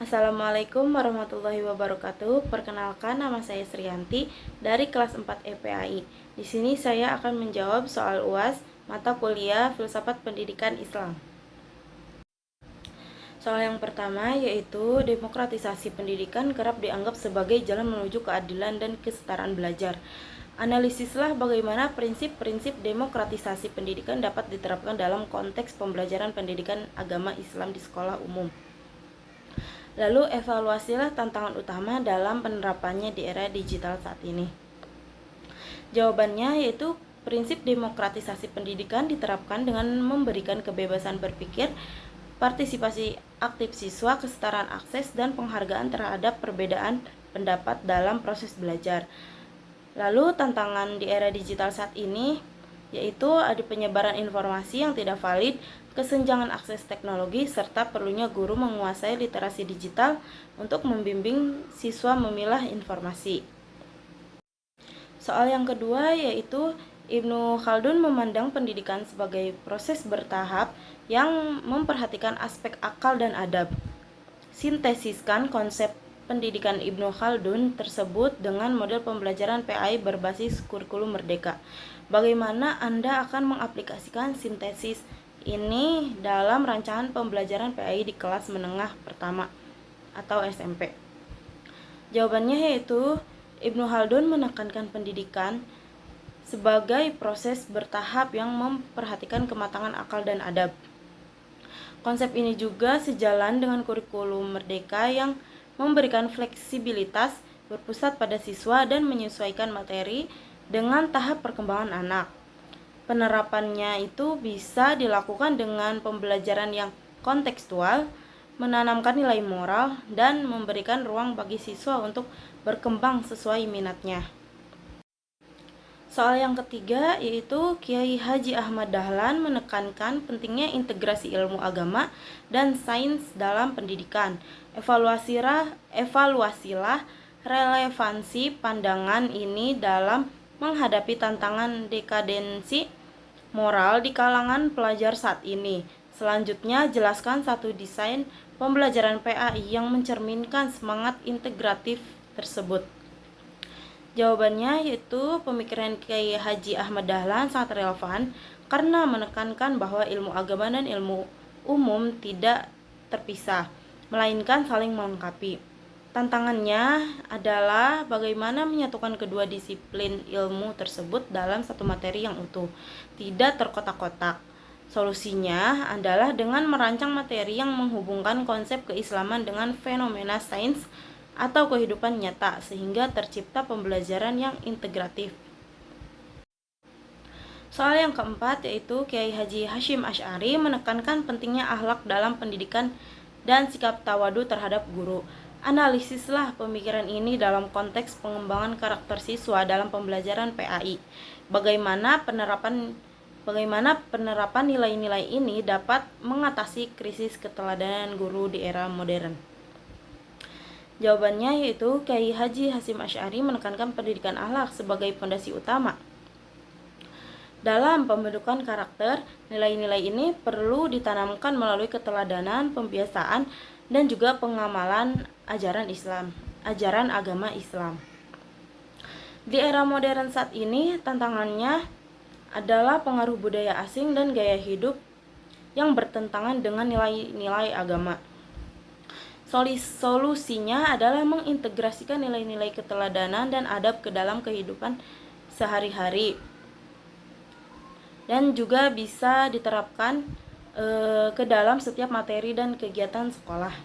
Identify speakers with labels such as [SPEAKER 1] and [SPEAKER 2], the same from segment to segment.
[SPEAKER 1] Assalamualaikum warahmatullahi wabarakatuh. Perkenalkan, nama saya Sriyanti dari kelas 4 EPAI. Di sini saya akan menjawab soal UAS mata kuliah Filsafat Pendidikan Islam. Soal yang pertama yaitu demokratisasi pendidikan kerap dianggap sebagai jalan menuju keadilan dan kesetaraan belajar. Analisislah bagaimana prinsip-prinsip demokratisasi pendidikan dapat diterapkan dalam konteks pembelajaran pendidikan agama Islam di sekolah umum. Lalu evaluasilah tantangan utama dalam penerapannya di era digital saat ini. Jawabannya yaitu prinsip demokratisasi pendidikan diterapkan dengan memberikan kebebasan berpikir, partisipasi aktif siswa, kesetaraan akses, dan penghargaan terhadap perbedaan pendapat dalam proses belajar. Lalu tantangan di era digital saat ini yaitu ada penyebaran informasi yang tidak valid, kesenjangan akses teknologi, serta perlunya guru menguasai literasi digital untuk membimbing siswa memilah informasi. Soal yang kedua yaitu Ibnu Khaldun memandang pendidikan sebagai proses bertahap yang memperhatikan aspek akal dan adab. Sintesiskan konsep pendidikan Ibnu Khaldun tersebut dengan model pembelajaran PAI berbasis kurikulum merdeka. Bagaimana Anda akan mengaplikasikan sintesis ini dalam rancangan pembelajaran PAI di kelas menengah pertama atau SMP? Jawabannya yaitu Ibnu Khaldun menekankan pendidikan sebagai proses bertahap yang memperhatikan kematangan akal dan adab. Konsep ini juga sejalan dengan kurikulum merdeka yang memberikan fleksibilitas, berpusat pada siswa, dan menyesuaikan materi dengan tahap perkembangan anak. Penerapannya itu bisa dilakukan dengan pembelajaran yang kontekstual, menanamkan nilai moral, dan memberikan ruang bagi siswa untuk berkembang sesuai minatnya. Soal yang ketiga yaitu Kiai Haji Ahmad Dahlan menekankan pentingnya integrasi ilmu agama dan sains dalam pendidikan. Evaluasilah relevansi pandangan ini dalam menghadapi tantangan dekadensi moral di kalangan pelajar saat ini. Selanjutnya, jelaskan satu desain pembelajaran PAI yang mencerminkan semangat integratif tersebut. Jawabannya yaitu pemikiran Kiai Haji Ahmad Dahlan sangat relevan karena menekankan bahwa ilmu agama dan ilmu umum tidak terpisah, melainkan saling melengkapi. Tantangannya adalah bagaimana menyatukan kedua disiplin ilmu tersebut dalam satu materi yang utuh, tidak terkotak-kotak. Solusinya adalah dengan merancang materi yang menghubungkan konsep keislaman dengan fenomena sains atau kehidupan nyata sehingga tercipta pembelajaran yang integratif. Soal yang keempat yaitu Kiai Haji Hashim Asy'ari menekankan pentingnya akhlak dalam pendidikan dan sikap tawadu terhadap guru. Analisislah pemikiran ini dalam konteks pengembangan karakter siswa dalam pembelajaran PAI. Bagaimana penerapan nilai-nilai ini dapat mengatasi krisis keteladanan guru di era modern. Jawabannya yaitu Kiai Haji Hashim Asy'ari menekankan pendidikan akhlak sebagai fondasi utama. Dalam pembentukan karakter, nilai-nilai ini perlu ditanamkan melalui keteladanan, pembiasaan, dan juga pengamalan ajaran agama Islam. Di era modern saat ini, tantangannya adalah pengaruh budaya asing dan gaya hidup yang bertentangan dengan nilai-nilai agama. Solusinya adalah mengintegrasikan nilai-nilai keteladanan dan adab ke dalam kehidupan sehari-hari dan juga bisa diterapkan ke dalam setiap materi dan kegiatan sekolah.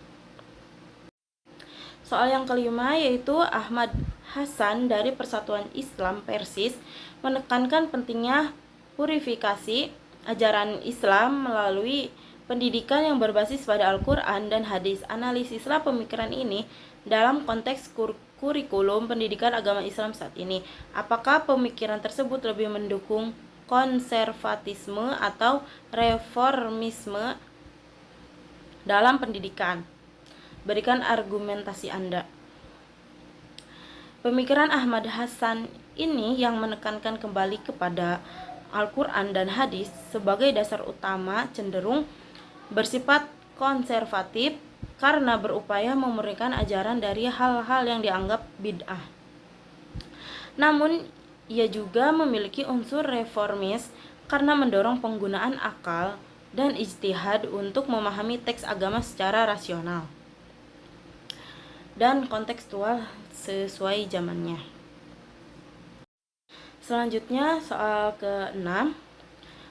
[SPEAKER 1] Soal yang kelima yaitu Ahmad Hasan dari Persatuan Islam Persis menekankan pentingnya purifikasi ajaran Islam melalui pendidikan yang berbasis pada Al-Quran dan hadis. Analisislah pemikiran ini dalam konteks kurikulum pendidikan agama Islam saat ini. Apakah pemikiran tersebut lebih mendukung konservatisme atau reformisme dalam pendidikan? Berikan argumentasi Anda. Pemikiran Ahmad Hasan ini yang menekankan kembali kepada Al-Quran dan hadis sebagai dasar utama cenderung bersifat konservatif karena berupaya memurnikan ajaran dari hal-hal yang dianggap bid'ah. Namun, ia juga memiliki unsur reformis karena mendorong penggunaan akal dan ijtihad untuk memahami teks agama secara rasional dan kontekstual sesuai zamannya. Selanjutnya, soal ke-6.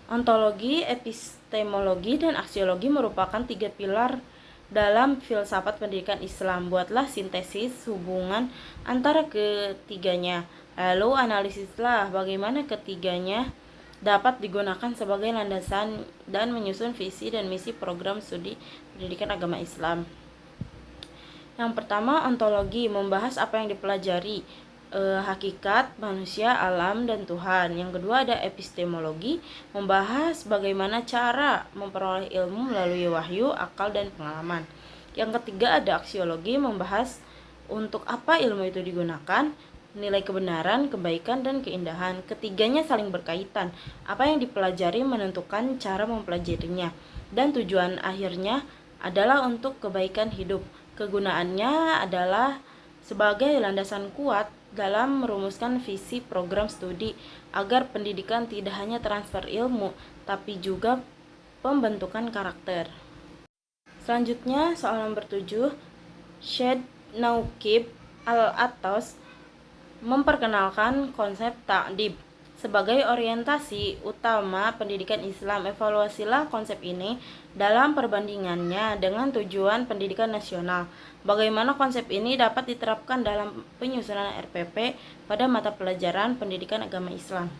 [SPEAKER 1] Ontologi, epistemologi, dan aksiologi merupakan 3 pilar dalam filsafat pendidikan Islam. Buatlah sintesis hubungan antara ketiganya. Lalu analisislah bagaimana ketiganya dapat digunakan sebagai landasan dan menyusun visi dan misi program studi pendidikan agama Islam. Yang pertama, ontologi, membahas apa yang dipelajari, hakikat, manusia, alam, dan Tuhan. Yang kedua ada epistemologi, membahas bagaimana cara memperoleh ilmu melalui wahyu, akal, dan pengalaman. Yang ketiga ada aksiologi, membahas untuk apa ilmu itu digunakan, nilai kebenaran, kebaikan, dan keindahan. Ketiganya saling berkaitan. Apa yang dipelajari menentukan cara mempelajarinya, dan tujuan akhirnya adalah untuk kebaikan hidup. Kegunaannya adalah sebagai landasan kuat dalam merumuskan visi program studi agar pendidikan tidak hanya transfer ilmu, tapi juga pembentukan karakter. Selanjutnya, soal nomor 7, Syed Nauqib Al-Attas memperkenalkan konsep ta'dib sebagai orientasi utama pendidikan Islam. Evaluasilah konsep ini dalam perbandingannya dengan tujuan pendidikan nasional. Bagaimana konsep ini dapat diterapkan dalam penyusunan RPP pada mata pelajaran pendidikan agama Islam?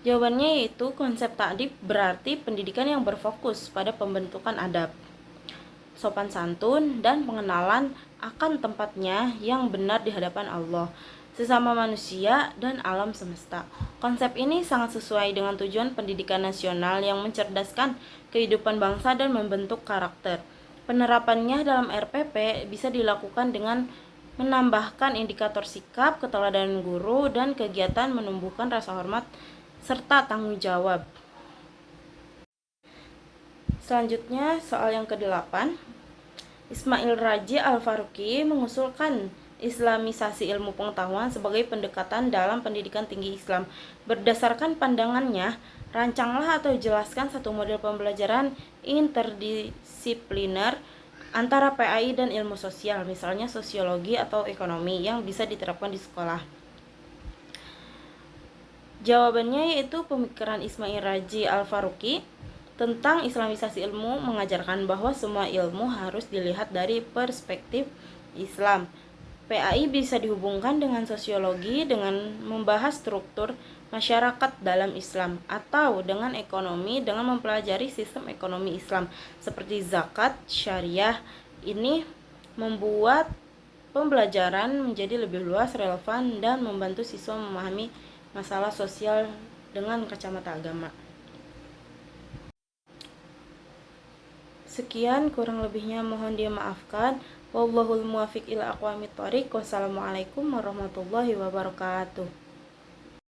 [SPEAKER 1] Jawabannya yaitu konsep ta'dib berarti pendidikan yang berfokus pada pembentukan adab, sopan santun, dan pengenalan akan tempatnya yang benar di hadapan Allah, sesama manusia, dan alam semesta. Konsep ini sangat sesuai dengan tujuan pendidikan nasional yang mencerdaskan kehidupan bangsa dan membentuk karakter. Penerapannya dalam RPP bisa dilakukan dengan menambahkan indikator sikap, keteladanan guru, dan kegiatan menumbuhkan rasa hormat serta tanggung jawab. Selanjutnya, soal yang ke-8. Ismail Raji Al-Faruqi mengusulkan Islamisasi ilmu pengetahuan sebagai pendekatan dalam pendidikan tinggi Islam. Berdasarkan pandangannya, rancanglah atau jelaskan satu model pembelajaran interdisipliner antara PAI dan ilmu sosial, misalnya sosiologi atau ekonomi, yang bisa diterapkan di sekolah. Jawabannya yaitu pemikiran Ismail Raji Al-Faruqi tentang Islamisasi ilmu mengajarkan bahwa semua ilmu harus dilihat dari perspektif Islam. PAI bisa dihubungkan dengan sosiologi dengan membahas struktur masyarakat dalam Islam, atau dengan ekonomi dengan mempelajari sistem ekonomi Islam seperti zakat, syariah. Ini membuat pembelajaran menjadi lebih luas, relevan, dan membantu siswa memahami masalah sosial dengan kacamata agama. Sekian, kurang lebihnya mohon dimaafkan. Wallahul muwaffiq ila aqwamit thoriq. Wassalamualaikum warahmatullahi wabarakatuh.